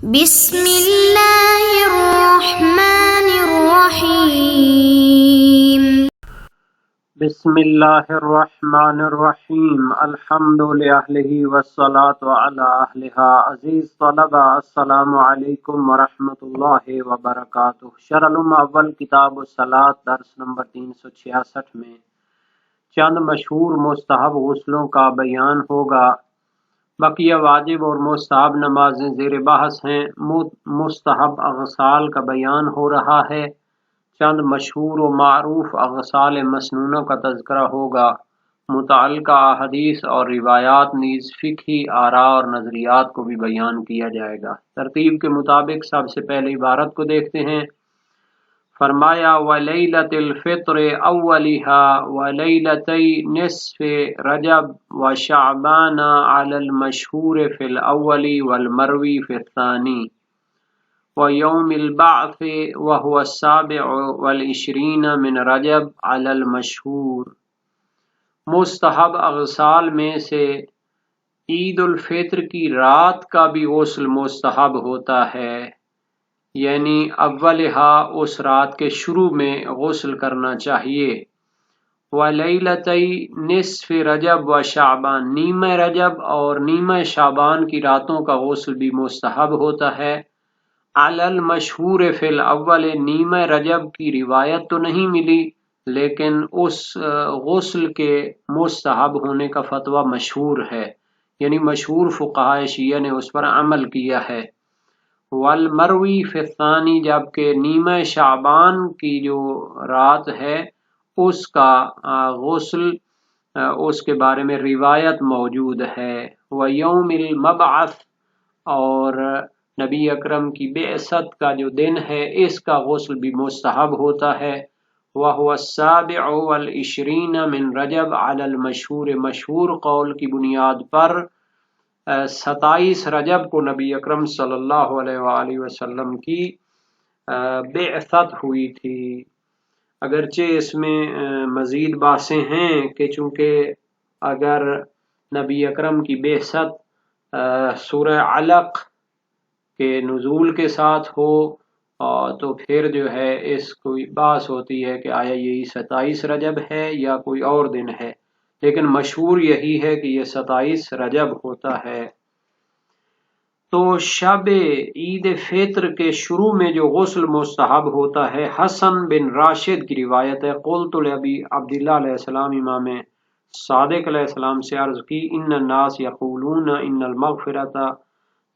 بسم اللہ الرحمن الرحیم بسم اللہ الرحمن الرحیم الحمد للہ والصلاة علی اہلہا۔ عزیز طلبہ السلام علیکم ورحمۃ اللہ وبرکاتہ۔ شرح العلوم اول کتاب الصلاۃ درس نمبر 366 میں چند مشہور مستحب غسلوں کا بیان ہوگا۔ بقیہ واجب اور مستحب نمازیں زیر بحث ہیں۔ مستحب اغسال کا بیان ہو رہا ہے۔ چند مشہور و معروف اغسال مسنونہ کا تذکرہ ہوگا۔ متعلقہ احادیث اور روایات نیز فقہی آراء اور نظریات کو بھی بیان کیا جائے گا۔ ترتیب کے مطابق سب سے پہلے عبارت کو دیکھتے ہیں۔ فرمایا وَلَيْلَةِ الْفِطْرِ أَوَّلِهَا وَلَيْلَتَيْ نِصْفِ رَجَبَ وَشَعْبَانَ عَلَى الْمَشْهُورِ فِي الْأَوَّلِ وَالْمَرْوِي فِي الثَّانِي وَيَوْمِ الْبَعْثِ وَهُوَ السَّابِعُ وَالْعِشْرِينَ مِنْ رَجَبَ عَلَى الْمَشْهُورِ۔ مستحب اغسال میں سے عید الفطر کی رات کا بھی غسل مستحب ہوتا ہے، یعنی اولہا اس رات کے شروع میں غسل کرنا چاہیے۔ وَلَيْلَتَيْ نِصْفِ رَجَب و شعبان، نیمہ رجب اور نیمہ شعبان کی راتوں کا غسل بھی مستحب ہوتا ہے۔ علی المشہور فی الاول، نیمہ رجب کی روایت تو نہیں ملی لیکن اس غسل کے مستحب ہونے کا فتویٰ مشہور ہے، یعنی مشہور فقہائے شیعہ نے اس پر عمل کیا ہے۔ والمروی فی الثانی، جبکہ نیمہ شعبان کی جو رات ہے اس کا غسل اس کے بارے میں روایت موجود ہے۔ ویوم المبعث، اور نبی اکرم کی بعثت کا جو دن ہے اس کا غسل بھی مستحب ہوتا ہے۔ وَهُوَ السَّابِعُ وَالْعِشْرِينَ مِنْ رَجَبَ عَلَى الْمَشْهُورِ، مشہور قول کی بنیاد پر 27 رجب کو نبی اکرم صلی اللہ علیہ وآلہ وسلم کی بعثت ہوئی تھی۔ اگرچہ اس میں مزید بحثیں ہیں کہ چونکہ اگر نبی اکرم کی بعثت سورہ علق کے نزول کے ساتھ ہو تو پھر جو ہے اس کوئی بحث ہوتی ہے کہ آیا یہی 27 رجب ہے یا کوئی اور دن ہے، لیکن مشہور یہی ہے کہ یہ 27 رجب ہوتا ہے۔ تو شب عید فطر کے شروع میں جو غسل مستحب ہوتا ہے، حسن بن راشد کی روایت ہے، قلت لابی عبداللہ علیہ السلام، امام صادق علیہ السلام سے عرض کی، ان الناس یقولون ان المغفرۃ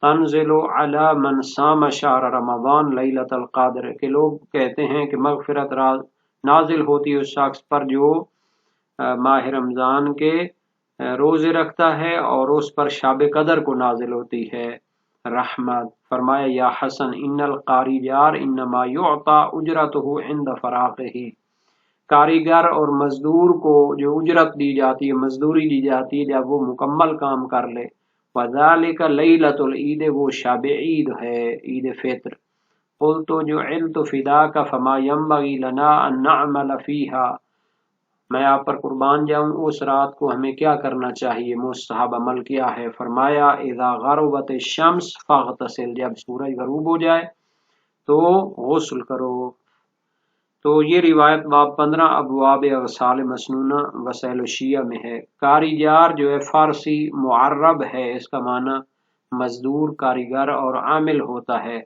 تنزل علی من صام شہر رمضان لیلۃ القدر، کہ لوگ کہتے ہیں کہ مغفرت نازل ہوتی ہے اس شخص پر جو ماہ رمضان کے روزے رکھتا ہے اور اس پر شب قدر کو نازل ہوتی ہے رحمت۔ فرمایا یا حسن ان القاری جار انما یعطى اجرتہ عند فراغہ، کاریگر اور مزدور کو جو اجرت دی جاتی ہے، مزدوری دی جاتی ہے جب وہ مکمل کام کر لے۔ وذالک لیلۃ العید، وہ شب عید ہے، عید فطر۔ قلت جعلت فداک فما ينبغي لنا ان نعمل فیہا، میں آپ پر قربان جاؤں اس رات کو ہمیں کیا کرنا چاہیے، مستحب عمل کیا ہے؟ فرمایا اذا غربت الشمس فاغتسل، جب سورج غروب ہو جائے تو غسل کرو۔ تو یہ روایت باب 15 ابواب اغسال مسنونہ وسائل الشیعہ میں ہے۔ کاری جار جو ہے فارسی معرب ہے، اس کا معنی مزدور، کاریگر اور عامل ہوتا ہے،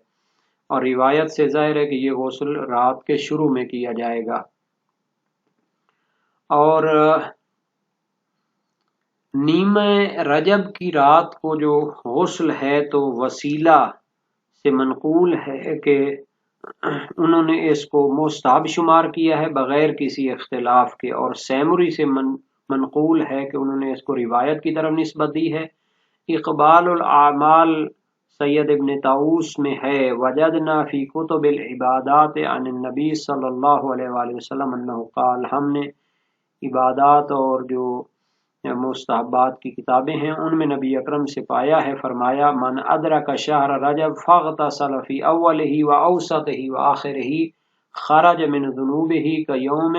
اور روایت سے ظاہر ہے کہ یہ غسل رات کے شروع میں کیا جائے گا۔ اور نیمہ رجب کی رات کو جو غسل ہے تو وسیلہ سے منقول ہے کہ انہوں نے اس کو مستحب شمار کیا ہے بغیر کسی اختلاف کے، اور سیمری سے منقول ہے کہ انہوں نے اس کو روایت کی طرف نسبت دی ہے۔ اقبال الاعمال سید ابن طاؤس میں ہے، وجدنا فی کتب العبادات عن النبی صلی اللہ علیہ وآلہ وسلم انہ قال، ہم نے عبادات اور جو مستحبات کی کتابیں ہیں ان میں نبی اکرم سے پایا ہے، فرمایا من ادرک شہر رجب فاغتسل فی اولہ واوسطہ وآخرہ خرج من ذنوبہ کیوم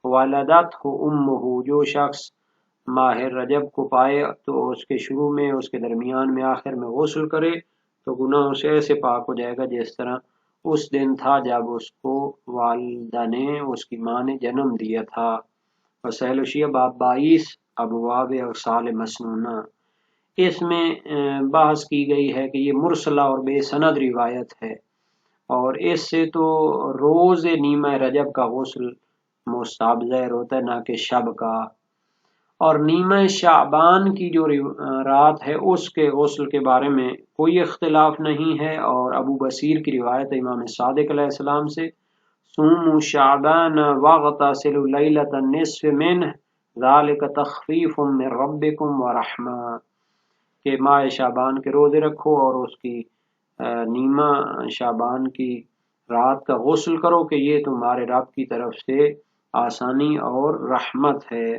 ولدتہ امہ، جو شخص ماہ رجب کو پائے تو اس کے شروع میں، اس کے درمیان میں، آخر میں غسل کرے تو گناہوں سے ایسے پاک ہو جائے گا جس طرح اس دن تھا جب اس کو والدہ نے اس کی ماں نے جنم دیا تھا۔ وسائل الشیعہ باب 22 ابواب اغسال مسنونہ، اس میں بحث کی گئی ہے کہ یہ مرسلہ اور بے سند روایت ہے، اور اس سے تو روز نیمہ رجب کا غسل مستحب ظاہر ہوتا ہے، نہ کہ شب کا، اور نیمہ شعبان کی جو رات ہے اس کے غسل کے بارے میں کوئی اختلاف نہیں ہے، اور ابو بصیر کی روایت ہے امام صادق علیہ السلام سے، صوموا شعبان واغتسلوا لیلۃ النصف منہ ذالک تخفیف من ربکم ورحمہ، کہ ماہ شعبان کے روزے رکھو اور اس کی نیمہ شعبان کی رات کا غسل کرو کہ یہ تمہارے رب کی طرف سے آسانی اور رحمت ہے۔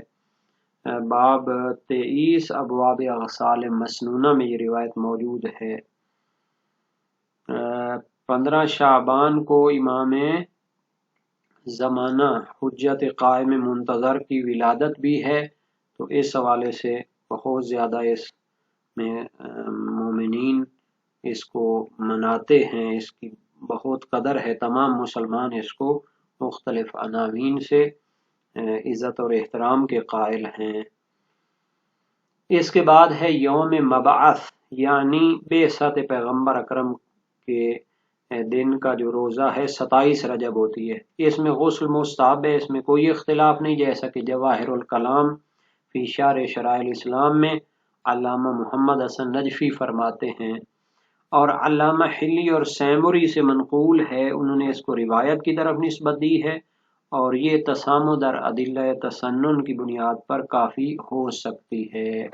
باب 23 ابواب اغسال مسنونہ میں یہ روایت موجود ہے۔ 15 شعبان کو امام زمانہ حجت قائم منتظر کی ولادت بھی ہے، تو اس حوالے سے بہت زیادہ اس میں مومنین اس کو مناتے ہیں، اس کی بہت قدر ہے، تمام مسلمان اس کو مختلف عناوین سے عزت اور احترام کے قائل ہیں۔ اس کے بعد ہے یوم مبعث، یعنی بعثت پیغمبر اکرم کے دن کا جو روزہ ہے 27 رجب ہوتی ہے، اس میں غسل مستحب ہے، اس میں کوئی اختلاف نہیں، جیسا کہ جواہر الکلام فی شرح شرائع الاسلام میں علامہ محمد حسن نجفی فرماتے ہیں، اور علامہ حلی اور سیمری سے منقول ہے، انہوں نے اس کو روایت کی طرف نسبت دی ہے، اور یہ تسامح در ادلہ تسنن کی بنیاد پر کافی ہو سکتی ہے۔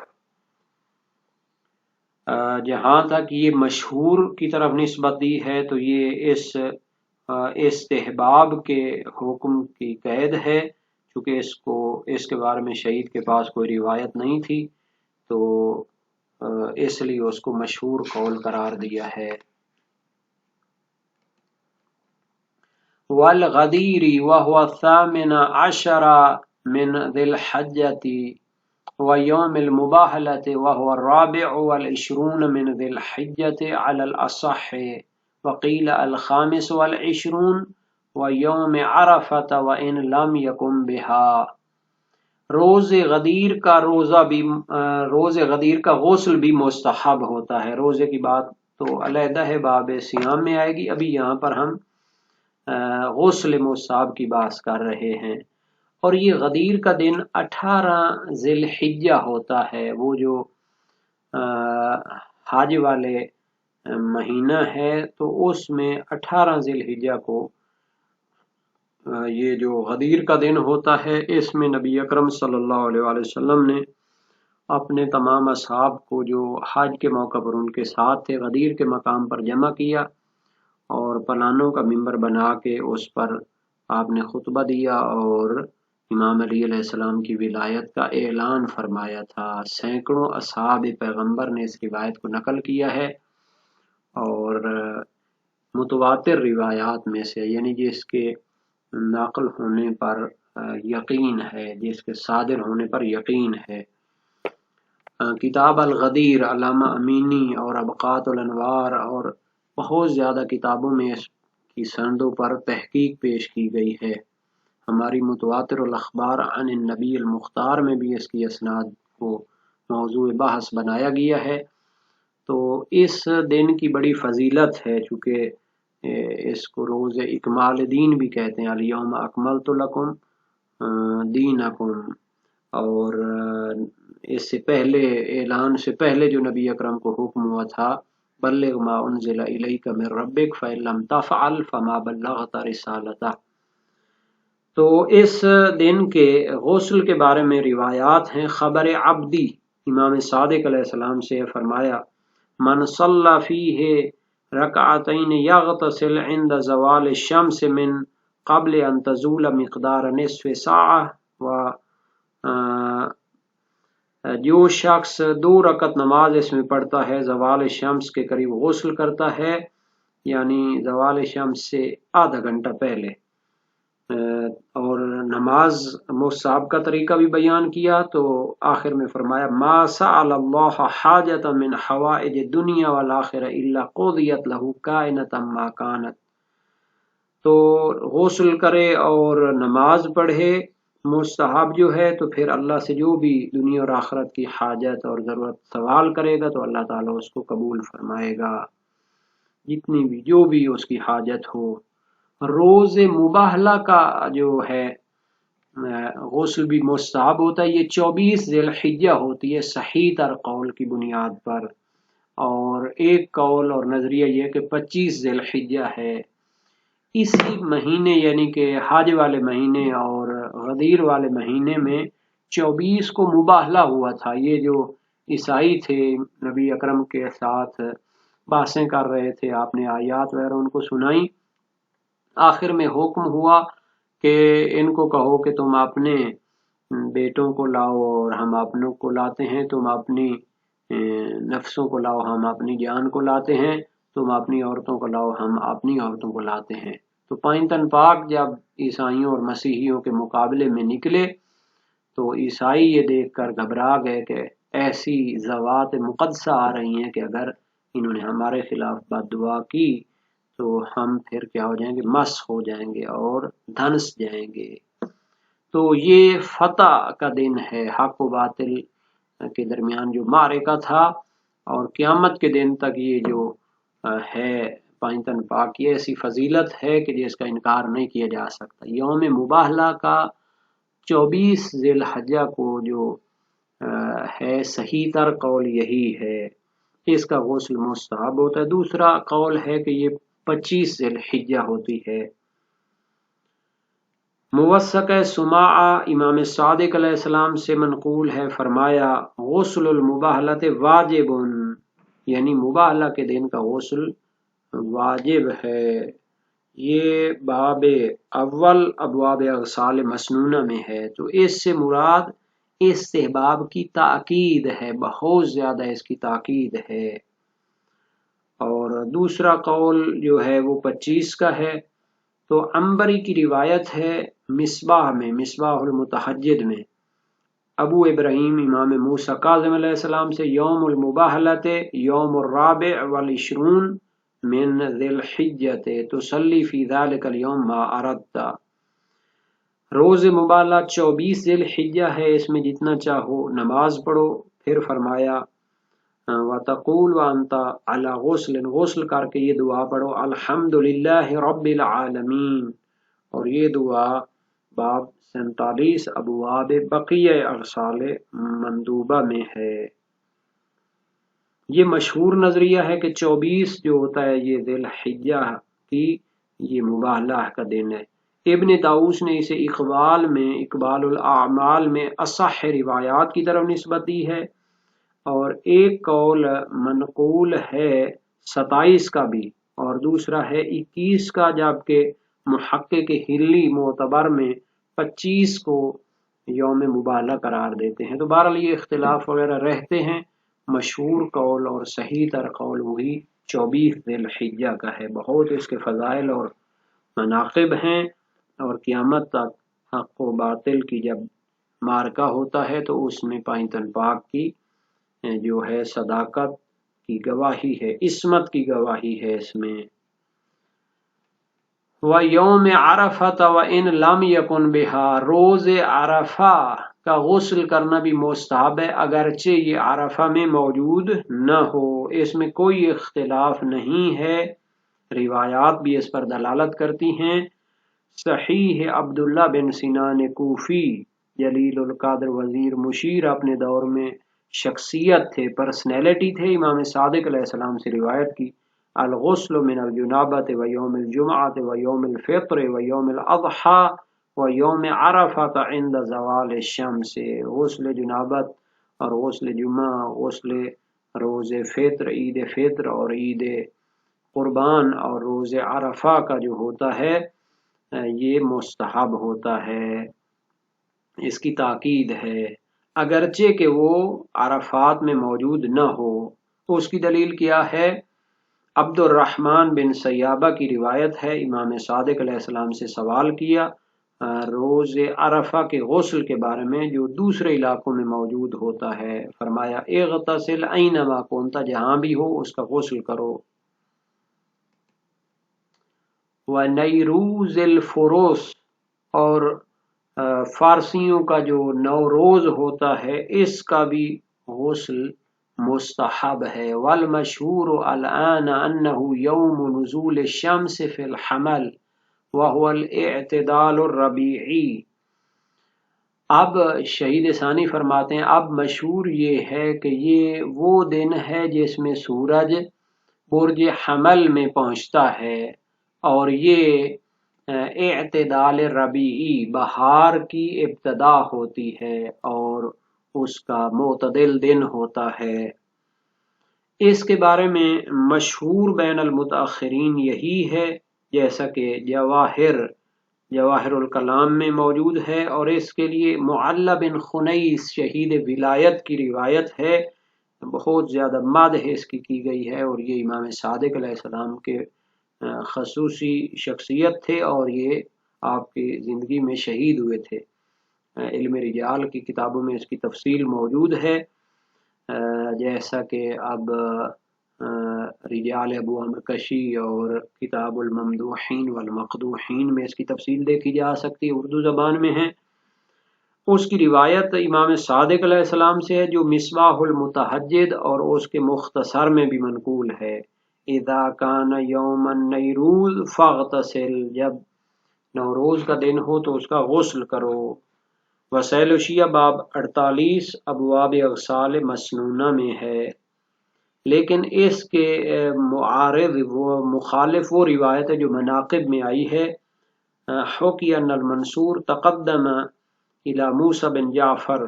جہاں تک یہ مشہور کی طرف نسبت دی ہے تو یہ اس استحباب کے حکم کی قید ہے، چونکہ اس کے بارے میں شہید کے پاس کوئی روایت نہیں تھی، تو اس لیے اس کو مشہور قول قرار دیا ہے۔ والغدیر وهو الثامن عشر من ذی الحجۃ ویوم المباہلۃ وهو الرابع والعشرون من ذی الحجۃ علی الاصح وقیل الخامس والعشرون ویوم عرفۃ وان لم یکن بها۔ روز غدیر کا غسل بھی مستحب ہوتا ہے۔ روزے کی بات تو علیحدہ ہے، باب صیام میں آئے گی، ابھی یہاں پر ہم غسل مستحب کی بات کر رہے ہیں۔ اور یہ غدیر کا دن 18 ذی الحجہ ہوتا ہے، وہ جو حج والے مہینہ ہے، تو اس میں 18 ذی الحجہ کو یہ جو غدیر کا دن ہوتا ہے، اس میں نبی اکرم صلی اللہ علیہ وآلہ وسلم نے اپنے تمام اصحاب کو جو حج کے موقع پر ان کے ساتھ تھے غدیر کے مقام پر جمع کیا، اور پلانوں کا ممبر بنا کے اس پر آپ نے خطبہ دیا اور امام علی علیہ السلام کی ولایت کا اعلان فرمایا تھا۔ سینکڑوں اصحاب پیغمبر نے اس روایت کو نقل کیا ہے، اور متواتر روایات میں سے، یعنی جس کے نقل ہونے پر یقین ہے، جس کے صادر ہونے پر یقین ہے۔ کتاب الغدیر علامہ امینی اور ابقات الانوار اور بہت زیادہ کتابوں میں اس کی سندوں پر تحقیق پیش کی گئی ہے۔ ہماری متواتر الاخبار عن النبی المختار میں بھی اس کی اسناد کو موضوع بحث بنایا گیا ہے۔ تو اس دن کی بڑی فضیلت ہے، چونکہ اس کو روز اکمال دین بھی کہتے ہیں، الیوم اکملت لکم دینکم، اور اس سے پہلے اعلان سے پہلے جو نبی اکرم کو حکم ہوا تھا، بلغ ما انزل الیک من ربک فإن لم تفعل فما بلغت رسالتہ۔ تو اس دن کے غسل کے بارے میں روایات ہیں۔ خبر عبدی، امام صادق علیہ السلام سے فرمایا، من صلی فیہ رکعتین یغتسل عند زوال الشمس من قبل ان تزول مقدار نصف ساعہ، و جو شخص 2 رکعت نماز اس میں پڑھتا ہے زوال شمس کے قریب غسل کرتا ہے، یعنی زوال شمس سے آدھا گھنٹہ پہلے، اور نماز مستحب کا طریقہ بھی بیان کیا، تو آخر میں فرمایا ما سأل اللہ حاجت من حوائج الدنیا والآخرہ الا قضیت لہ کائنۃ ما کانت. تو غسل کرے اور نماز پڑھے مستحب جو ہے، تو پھر اللہ سے جو بھی دنیا اور آخرت کی حاجت اور ضرورت سوال کرے گا تو اللہ تعالیٰ اس کو قبول فرمائے گا، جتنی بھی جو بھی اس کی حاجت ہو. روز مباہلہ کا جو ہے غسل بھی مستحب ہوتا ہے. یہ 24 ذی الحجہ ہوتی ہے صحیح تر قول کی بنیاد پر، اور ایک قول اور نظریہ یہ کہ 25 ذی الحجہ ہے. اسی مہینے یعنی کہ حج والے مہینے اور غدیر والے مہینے میں 24 کو مباہلہ ہوا تھا. یہ جو عیسائی تھے نبی اکرم کے ساتھ باتیں کر رہے تھے، آپ نے آیات وغیرہ ان کو سنائی. آخر میں حکم ہوا کہ ان کو کہو کہ تم اپنے بیٹوں کو لاؤ اور ہم اپنوں کو لاتے ہیں، تم اپنی نفسوں کو لاؤ ہم اپنی جان کو لاتے ہیں، تم اپنی عورتوں کو لاؤ ہم اپنی عورتوں کو لاتے ہیں. تو پائنتن پاک جب عیسائیوں اور مسیحیوں کے مقابلے میں نکلے تو عیسائی یہ دیکھ کر گھبرا گئے کہ ایسی ذوات مقدسہ آ رہی ہیں کہ اگر انہوں نے ہمارے خلاف بد دعا کی تو ہم پھر کیا ہو جائیں گے، مس ہو جائیں گے اور دھنس جائیں گے. تو یہ فتح کا دن ہے، حق و باطل کے درمیان جو معرکہ تھا، اور قیامت کے دن تک یہ جو ہے پائنتن پاک کی ایسی فضیلت ہے کہ جس کا انکار نہیں کیا جا سکتا. یوم مباہلہ کا 24 ذی الحجہ کو جو ہے صحیح تر قول یہی ہے، اس کا غسل مستحب ہوتا ہے. دوسرا قول ہے کہ یہ 25 ذی الحجہ ہوتی ہے. موثق سماعہ امام صادق علیہ السلام سے منقول ہے، فرمایا غسل المباہلۃ واجب، یعنی مباہلہ کے دن کا غسل واجب ہے. یہ باب اول ابواب اغسال مسنونہ میں ہے. تو اس سے مراد استحباب کی تاکید ہے، بہت زیادہ اس کی تاکید ہے. اور دوسرا قول جو ہے وہ 25 کا ہے. تو عنبری کی روایت ہے مصباح میں، مصباح المتحجد میں، ابو ابراہیم امام موسیٰ کاظم علیہ السلام سے یوم المباہلۃ یوم الرابع والعشرون من ذی الحجۃ تصلی فی ذلک اليوم ما اردت. روز مباہلہ 24 ذی الحجہ ہے، اس میں جتنا چاہو نماز پڑھو. پھر فرمایا وَتَقُولُ وَأَنْتَ عَلَى غُسْلٍ، غسل کر کے یہ دعا پڑھو الحمدللہ رب العالمین. اور یہ دعا باب 47 ابواب بقیہ اغسال مندوبہ میں ہے. یہ مشہور نظریہ ہے کہ 24 جو ہوتا ہے یہ ذی الحجہ کی یہ مباہلہ کا دن ہے. ابن طاؤس نے اسے اقبال الاعمال میں اصح روایات کی طرف نسبت دی ہے، اور ایک قول منقول ہے 27 کا بھی اور دوسرا ہے 21 کا، جبکہ محقق ہلی معتبر میں 25 کو یوم مباہلہ قرار دیتے ہیں. تو بہرحال یہ اختلاف وغیرہ رہتے ہیں. مشہور قول اور صحیح تر قول وہی 24 ذی الحجہ کا ہے. بہت اس کے فضائل اور مناقب ہیں، اور قیامت تک حق و باطل کی جب مارکہ ہوتا ہے تو اس میں پائنتن پاک کی جو ہے صداقت کی گواہی ہے، عصمت کی گواہی ہے اس میں. وَيَوْمِ عَرَفَةَ وَإِنْ لَمْ يَكُنْ بِهَا، روز عرفہ کا غسل کرنا بھی مستحب ہے اگرچہ یہ عرفہ میں موجود نہ ہو. اس میں کوئی اختلاف نہیں ہے، روایات بھی اس پر دلالت کرتی ہیں. صحیح عبداللہ بن سنان کوفی جلیل القدر وزیر مشیر اپنے دور میں شخصیت تھے، پرسنالٹی تھے، امام صادق علیہ السلام سے روایت کی الغسل من الجنابۃ و یوم الجمعۃ و یوم الفطر و یوم الاضحیٰ و یوم عرفۃ عند زوال الشمس. غسل جنابت اور غسل جمعہ، غسل روز فطر، عید فطر اور عید قربان اور روز عرفہ کا جو ہوتا ہے یہ مستحب ہوتا ہے، اس کی تاکید ہے اگرچہ کہ وہ عرفات میں موجود نہ ہو. تو اس کی دلیل کیا ہے؟ عبد الرحمن بن سیابہ کی روایت ہے، امام صادق علیہ السلام سے سوال کیا روز عرفہ کے غسل کے بارے میں جو دوسرے علاقوں میں موجود ہوتا ہے، فرمایا اغتسل اینما کنت، جہاں بھی ہو اس کا غسل کرو۔ وَنَیروز الفروس، اور فارسیوں کا جو نوروز ہوتا ہے اس کا بھی غسل مستحب ہے۔ والمشہور الآن انه یوم نزول الشمس فی الحمل وهو الاعتدال الربیعی۔ اب شہید ثانی فرماتے ہیں اب مشہور یہ ہے کہ یہ وہ دن ہے جس میں سورج برج حمل میں پہنچتا ہے، اور یہ اعتدال ربیعی بہار کی ابتدا ہوتی ہے اور اس کا معتدل دن ہوتا ہے۔ اس کے بارے میں مشہور بین المتاخرین یہی ہے، جیسا کہ جواہر الکلام میں موجود ہے، اور اس کے لیے معل بن خنیس شہید ولایت کی روایت ہے، بہت زیادہ مدح اس کی گئی ہے، اور یہ امام صادق علیہ السلام کے خصوصی شخصیت تھے، اور یہ آپ کی زندگی میں شہید ہوئے تھے۔ علم رجال کی کتابوں میں اس کی تفصیل موجود ہے، جیسا کہ اب رجال ابو عمرو کشی اور کتاب الممدوحین والمقدوحین میں اس کی تفصیل دیکھی جا سکتی ہے، اردو زبان میں ہے۔ اس کی روایت امام صادق علیہ السلام سے ہے جو مصباح المتحجد اور اس کے مختصر میں بھی منقول ہے۔ اذا کان یوم النیروز فاغتسل، جب نوروز کا دن ہو تو اس کا غسل کرو۔ وسائل الشیعہ باب 48 ابواب اغسال مسنونہ میں ہے، لیکن اس کے معارض و مخالف وہ روایت ہے جو مناقب میں آئی ہے۔ حکی ان المنصور تقدم الی موسیٰ بن جعفر،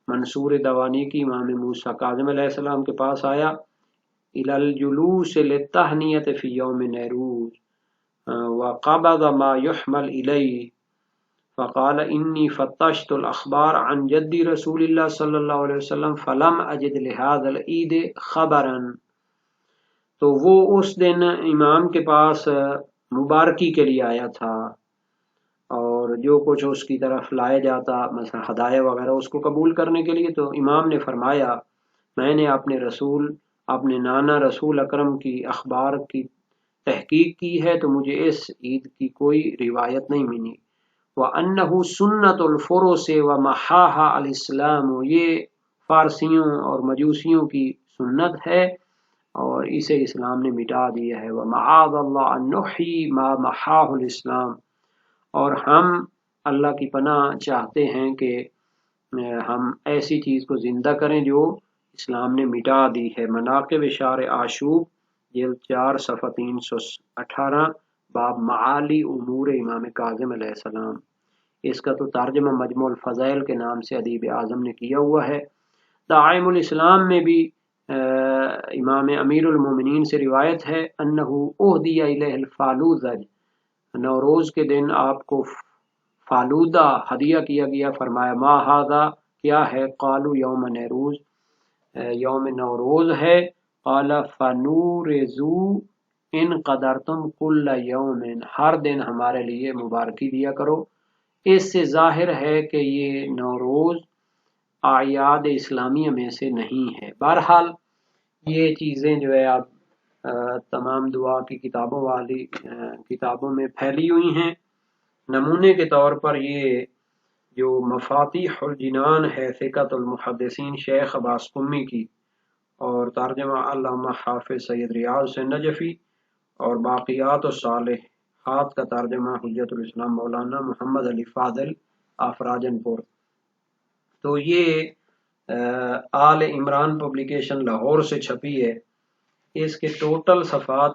منصور دوانی کی امام موسیٰ کاظم علیہ السلام کے پاس آیا، الی الجلوس للتہنیۃ فی یوم نیروز وقبض ما یحمل الیہ فقال انی فتشت الاخبار عن جد رسول اللہ صلی اللہ علیہ وسلم فلم اجد لهذا العید خبرا۔ تو وہ اس دن امام کے پاس مبارکی کے لیے آیا تھا، اور جو کچھ اس کی طرف لایا جاتا مثلا ہدایہ وغیرہ اس کو قبول کرنے کے لیے، تو امام نے فرمایا میں نے اپنے نانا رسول اکرم کی اخبار کی تحقیق کی ہے تو مجھے اس عید کی کوئی روایت نہیں ملی۔ وَأَنَّهُ سُنَّةُ الْفُرُسِ وَمَحَاهَا الْإِسْلَامُ، یہ فارسیوں اور مجوسیوں کی سنت ہے اور اسے اسلام نے مٹا دیا ہے۔ وَمَعَاذَ اللَّهِ أَن نُحْيِي مَا مَحَاهُ الْإِسْلَامُ، اور ہم اللہ کی پناہ چاہتے ہیں کہ ہم ایسی چیز کو زندہ کریں جو اسلام نے مٹا دی ہے۔ مناقب اشار آشوب جلد 4 صفحہ 318 باب معالی امور امام کاظم علیہ السلام۔ اس کا تو ترجمہ مجموع الفضائل کے نام سے ادیب اعظم نے کیا ہوا ہے۔ دعائم الاسلام میں بھی امام امیر المومنین سے روایت ہے انہو اہدی الیہ الفالوذج، نوروز کے دن آپ کو فالودہ ہدیہ کیا گیا، فرمایا ما ھذا، کیا ہے؟ قالوا یوم نیروز، یوم نوروز ہے۔ قال فنورزو ان قدرتم کل یوم، ہر دن ہمارے لیے مبارکی دیا کرو۔ اس سے ظاہر ہے کہ یہ نوروز اعیاد اسلامیہ میں سے نہیں ہے۔ بہرحال یہ چیزیں جو ہے آپ تمام دعا کی کتابوں میں پھیلی ہوئی ہیں۔ نمونے کے طور پر یہ جو مفاتیح الجنان ہے ثقۃ المحدثین شیخ عباس قمی کی، اور ترجمہ علامہ حافظ سید ریاض سے نجفی، اور باقیات الصالحات کا ترجمہ حجت الاسلام مولانا محمد علی فاضل آف راجن پور۔ تو یہ آل عمران پبلیکیشن لاہور سے چھپی ہے۔ اس کے ٹوٹل صفحات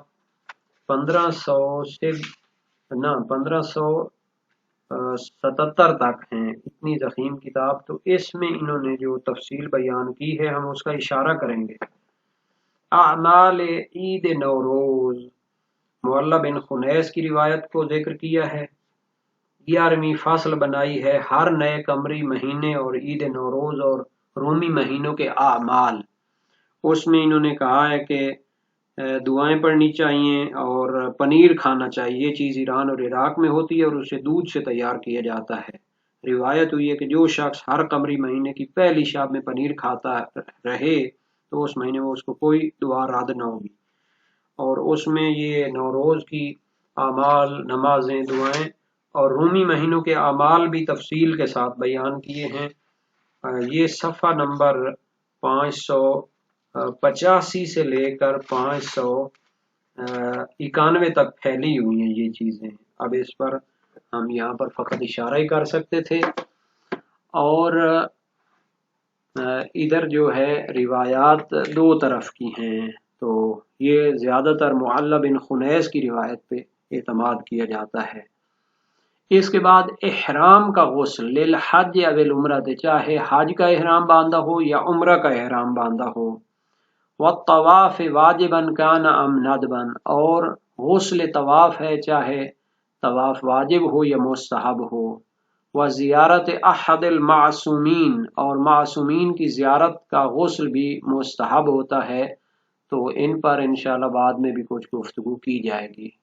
1577 تک ہیں، اتنی ضخیم کتاب۔ تو اس میں انہوں نے جو تفصیل بیان کی ہے ہم اس کا اشارہ کریں گے۔ اعمال عید نوروز، معل بن خنیس کی روایت کو ذکر کیا ہے۔ 11ویں فصل بنائی ہے ہر نئے قمری مہینے اور عید نوروز اور رومی مہینوں کے اعمال۔ اس میں انہوں نے کہا ہے کہ دعائیں پڑھنی چاہیے اور پنیر کھانا چاہیے۔ یہ چیز ایران اور عراق میں ہوتی ہے اور اسے دودھ سے تیار کیا جاتا ہے۔ روایت ہوئی ہے کہ جو شخص ہر قمری مہینے کی پہلی شب میں پنیر کھاتا رہے تو اس مہینے میں اس کو کوئی دعا رد نہ ہوگی۔ اور اس میں یہ نوروز کی اعمال، نمازیں، دعائیں اور رومی مہینوں کے اعمال بھی تفصیل کے ساتھ بیان کیے ہیں۔ یہ صفحہ نمبر 585 سے لے کر 591 تک پھیلی ہوئی ہیں یہ چیزیں۔ اب اس پر ہم یہاں پر فقط اشارہ ہی کر سکتے تھے۔ اور ادھر جو ہے روایات دو طرف کی ہیں، تو یہ زیادہ تر معل بن خنیس کی روایت پہ اعتماد کیا جاتا ہے۔ اس کے بعد احرام کا غسل للحج یا بالعمرہ، چاہے حج کا احرام باندھا ہو یا عمرہ کا احرام باندھا ہو۔ والطواف واجبا کان ام ندبا، اور غسل طواف ہے چاہے طواف واجب ہو یا مستحب ہو۔ وزیارت احد المعصومین، اور معصومین کی زیارت کا غسل بھی مستحب ہوتا ہے۔ تو ان پر انشاءاللہ بعد میں بھی کچھ گفتگو کی جائے گی۔